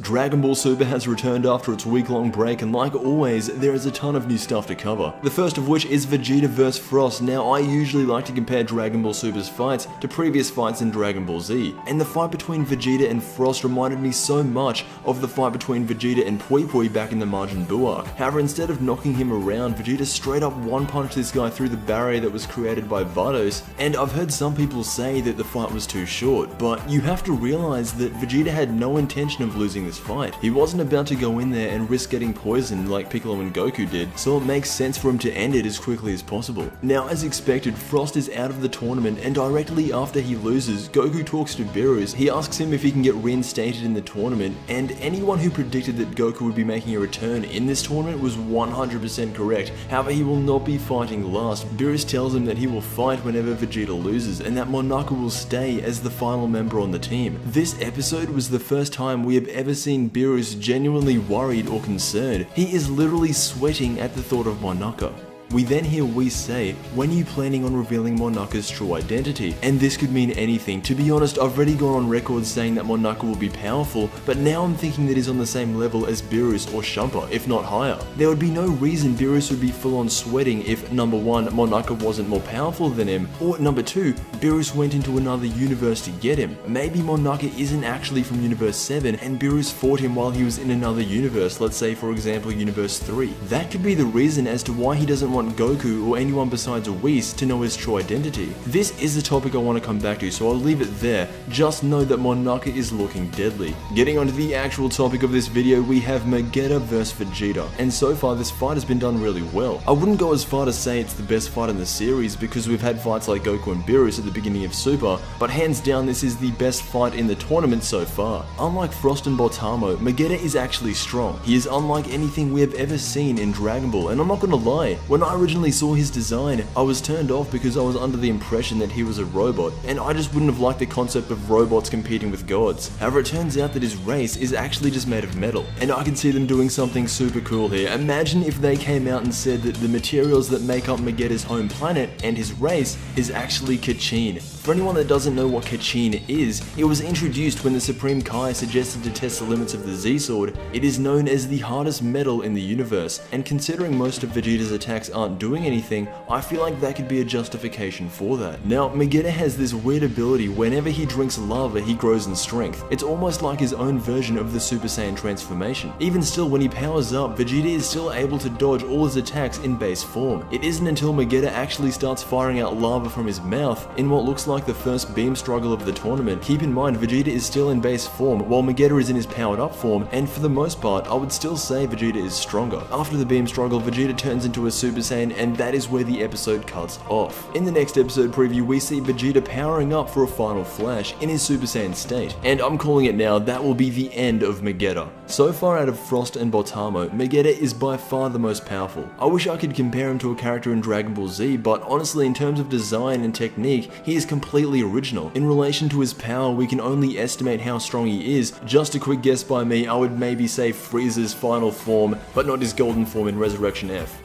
Dragon Ball Super has returned after its week-long break, and like always, there is a ton of new stuff to cover. The first of which is Vegeta vs Frost. Now, I usually like to compare Dragon Ball Super's fights to previous fights in Dragon Ball Z, and the fight between Vegeta and Frost reminded me so much of the fight between Vegeta and Pui Pui back in the Majin Buu arc. However, instead of knocking him around, Vegeta straight up one-punched this guy through the barrier that was created by Vados, and I've heard some people say that the fight was too short, but you have to realize that Vegeta had no intention of losing this fight. He wasn't about to go in there and risk getting poisoned like Piccolo and Goku did, so it makes sense for him to end it as quickly as possible. Now, as expected, Frost is out of the tournament, and directly after he loses, Goku talks to Beerus. He asks him if he can get reinstated in the tournament, and anyone who predicted that Goku would be making a return in this tournament was 100% correct. However, he will not be fighting last. Beerus tells him that he will fight whenever Vegeta loses, and that Monaka will stay as the final member on the team. This episode was the first time we have ever seen Beerus genuinely worried or concerned. He is literally sweating at the thought of Monaka. We then hear Whis say, "When are you planning on revealing Monaka's true identity?" And this could mean anything. To be honest, I've already gone on record saying that Monaka will be powerful, but now I'm thinking that he's on the same level as Beerus or Champa, if not higher. There would be no reason Beerus would be full on sweating if number 1, Monaka wasn't more powerful than him, or number 2, Beerus went into another universe to get him. Maybe Monaka isn't actually from Universe 7 and Beerus fought him while he was in another universe, let's say for example Universe 3. That could be the reason as to why he doesn't want Goku or anyone besides Whis to know his true identity. This is a topic I want to come back to, so I'll leave it there. Just know that Monaka is looking deadly. Getting onto the actual topic of this video, we have Magetta vs Vegeta, and so far this fight has been done really well. I wouldn't go as far to say it's the best fight in the series because we've had fights like Goku and Beerus at the beginning of Super, but hands down this is the best fight in the tournament so far. Unlike Frost and Botamo, Magetta is actually strong. He is unlike anything we have ever seen in Dragon Ball, and I'm not gonna lie, when I originally saw his design, I was turned off because I was under the impression that he was a robot, and I just wouldn't have liked the concept of robots competing with gods. However, it turns out that his race is actually just made of metal, and I can see them doing something super cool here. Imagine if they came out and said that the materials that make up Magetta's home planet and his race is actually Kachin. For anyone that doesn't know what Kachin is, it was introduced when the Supreme Kai suggested to test the limits of the Z-Sword. It is known as the hardest metal in the universe, and considering most of Vegeta's attacks aren't doing anything, I feel like that could be a justification for that. Now, Magetta has this weird ability. Whenever he drinks lava, he grows in strength. It's almost like his own version of the Super Saiyan transformation. Even still, when he powers up, Vegeta is still able to dodge all his attacks in base form. It isn't until Magetta actually starts firing out lava from his mouth in what looks like the first beam struggle of the tournament. Keep in mind, Vegeta is still in base form, while Magetta is in his powered up form, and for the most part, I would still say Vegeta is stronger. After the beam struggle, Vegeta turns into a Super Saiyan, and that is where the episode cuts off. In the next episode preview, we see Vegeta powering up for a final flash in his Super Saiyan state, and I'm calling it now, that will be the end of Magetta. So far out of Frost and Botamo, Magetta is by far the most powerful. I wish I could compare him to a character in Dragon Ball Z, but honestly in terms of design and technique, he is completely original. In relation to his power, we can only estimate how strong he is. Just a quick guess by me, I would maybe say Frieza's final form, but not his golden form in Resurrection F.